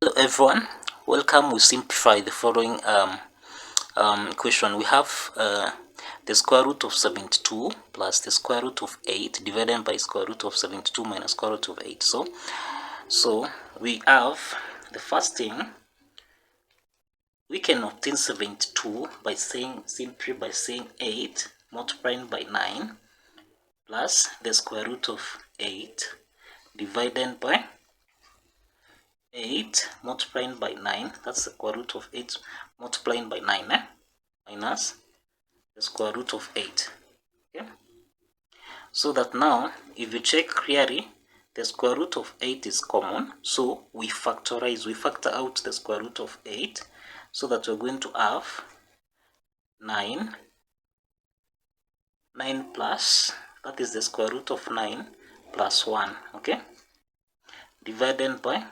Hello everyone, welcome. We simplify the following equation. We have the square root of 72 plus the square root of 8 divided by square root of 72 minus square root of 8. So we have the first thing. We can obtain 72 by saying 8 multiplying by 9 plus the square root of 8 divided by 8 multiplying by 9, that's the square root of 8 multiplying by 9, minus the square root of 8. Okay, so that now if you check clearly, the square root of 8 is common, so we factor out the square root of 8, so that we're going to have 9 plus, that is the square root of 9 plus 1, okay, divided by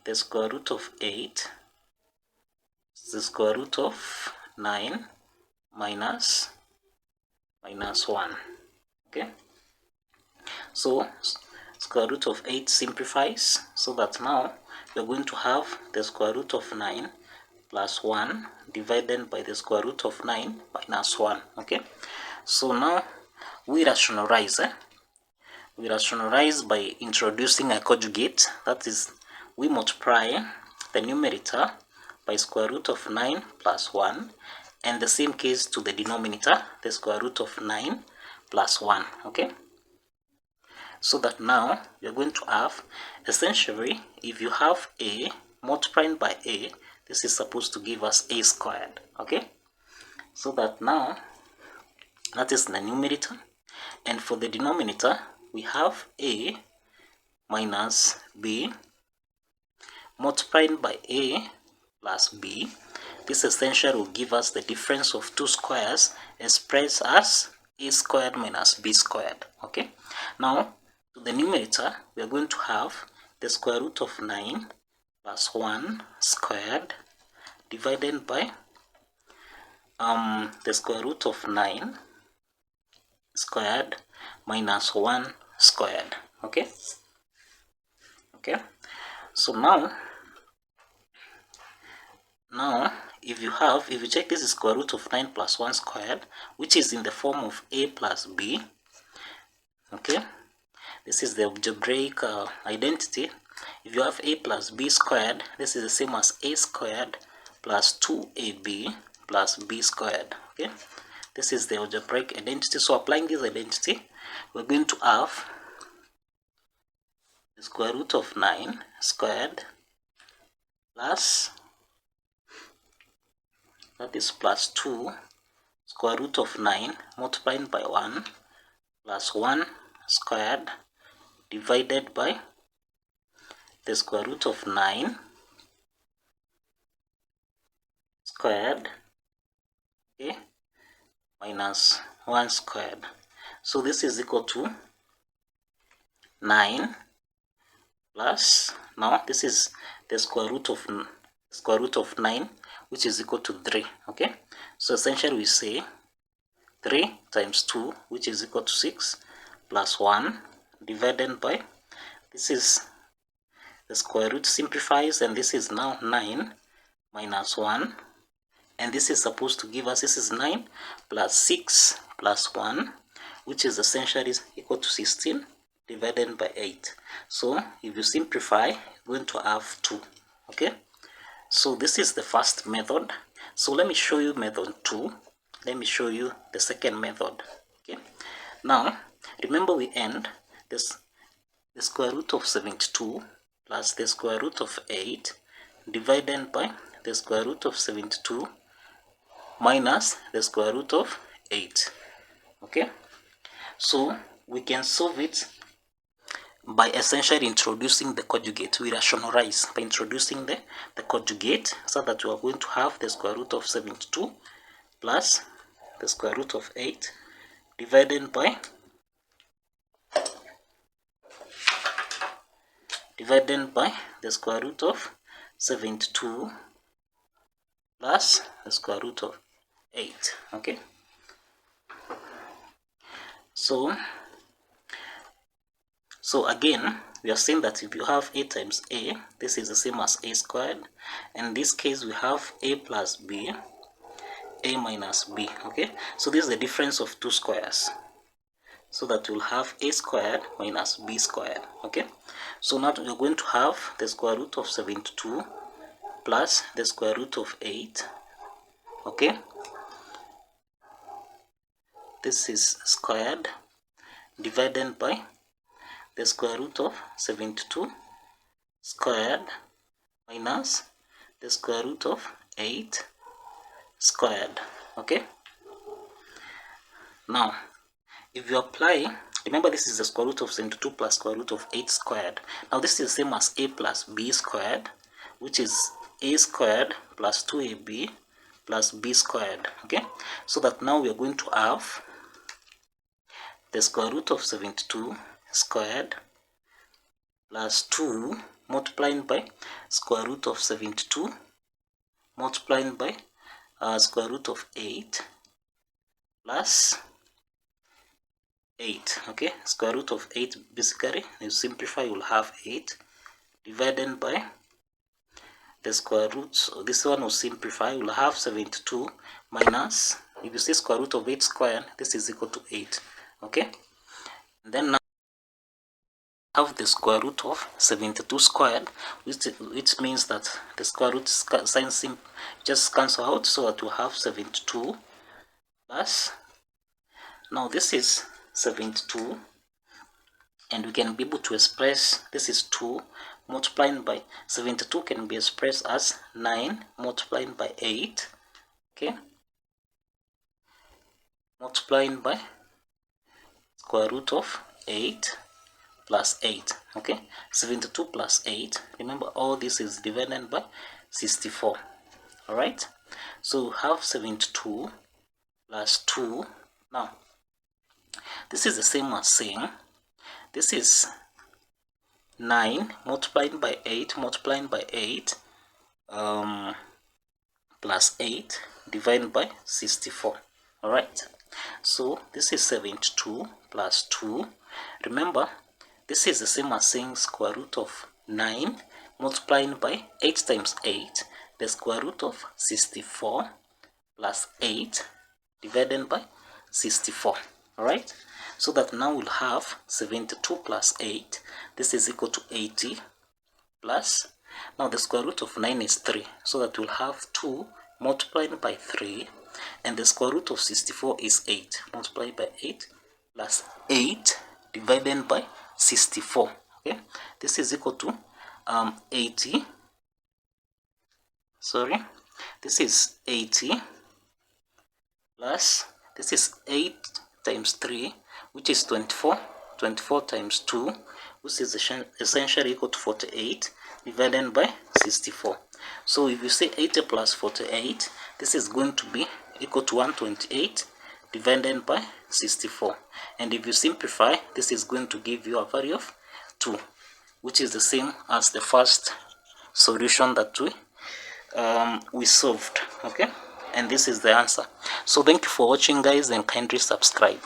the square root of 8, the square root of 9 minus 1. Okay, so square root of 8 simplifies, so that now we're going to have the square root of 9 plus 1 divided by the square root of 9 minus 1. Okay, so now we rationalize. We rationalize by introducing a conjugate, that is, we multiply the numerator by square root of 9 plus 1, and the same case to the denominator, the square root of 9 plus 1. Okay, so that now you're going to have, essentially, if you have a multiplying by a, this is supposed to give us a squared. Okay, so that now that is the numerator, and for the denominator we have a minus b multiplying by a plus b. This essentially will give us the difference of two squares expressed as a squared minus b squared. Okay, now to the numerator we are going to have the square root of 9 plus 1 squared divided by the square root of 9 squared minus 1 squared. Okay, so now if you check, this is square root of 9 plus 1 squared, which is in the form of a plus b. Okay, this is the algebraic identity. If you have a plus b squared, this is the same as a squared plus 2ab plus b squared. Okay, this is the algebraic identity. So applying this identity, we're going to have the square root of 9 squared plus, that is plus 2 square root of 9 multiplying by 1 plus 1 squared divided by the square root of 9 squared, okay, minus 1 squared. So this is equal to 9 plus, now this is the square root of 9, which is equal to 3. Okay, so essentially we say 3 times 2, which is equal to 6, plus 1 divided by, this is the square root simplifies, and this is now 9 minus 1, and this is supposed to give us, this is 9 plus 6 plus 1, which is essentially equal to 16 divided by 8. So if you simplify, you're going to have 2. Okay, so this is the first method. So let me show you method 2. Let me show you the second method. Okay, now remember we end this, the square root of 72 plus the square root of 8 divided by the square root of 72 minus the square root of 8. Okay, so we can solve it by essentially introducing the conjugate. We rationalize by introducing the conjugate, so that we are going to have the square root of 72 plus the square root of 8 divided by the square root of 72 plus the square root of 8. Okay, so So again, we are saying that if you have a times a, this is the same as a squared. In this case, we have a plus b, a minus b. Okay, so this is the difference of two squares, so that we'll have a squared minus b squared. Okay, so now we're going to have the square root of 72 plus the square root of 8. Okay, this is squared divided by the square root of 72 squared minus the square root of 8 squared. Okay, now if you apply, remember this is the square root of 72 plus square root of 8 squared. Now this is the same as a plus b squared, which is a squared plus 2ab plus b squared. Okay, so that now we are going to have the square root of 72 squared plus 2 multiplied by square root of 72 multiplied by square root of 8 plus 8. Okay, square root of 8, basically you simplify, you'll have 8 divided by the square root. This one will simplify, you'll have 72 minus, if you say square root of 8 squared, this is equal to 8. Okay, and then now have the square root of 72 squared, which means that the square root sign just cancel out, so that you have 72 plus, now this is 72, and we can be able to express, this is 2 multiplied by 72 can be expressed as 9 multiplied by 8. Okay, multiplied by square root of 8 plus 8. Okay, 72 plus 8, remember all this is divided by 64. All right, so we have 72 plus 2. Now this is the same as saying this is 9 multiplied by 8 multiplied by 8 plus 8 divided by 64. All right, so this is 72 plus 2. Remember, this is the same as saying square root of 9 multiplied by 8 times 8, the square root of 64 plus 8 divided by 64. All right, so that now we'll have 72 plus 8, this is equal to 80 plus, now the square root of 9 is 3, so that we'll have 2 multiplied by 3, and the square root of 64 is 8 multiplied by 8 plus 8 divided by 64. Okay, this is equal to 80, sorry, this is 80 plus, this is 8 times 3, which is 24, 24 times 2, which is essentially equal to 48 divided by 64. So if you say 80 plus 48, this is going to be equal to 128 divided by 64. And if you simplify, this is going to give you a value of 2, which is the same as the first solution that we solved. Okay, and this is the answer. So thank you for watching, guys, and kindly subscribe.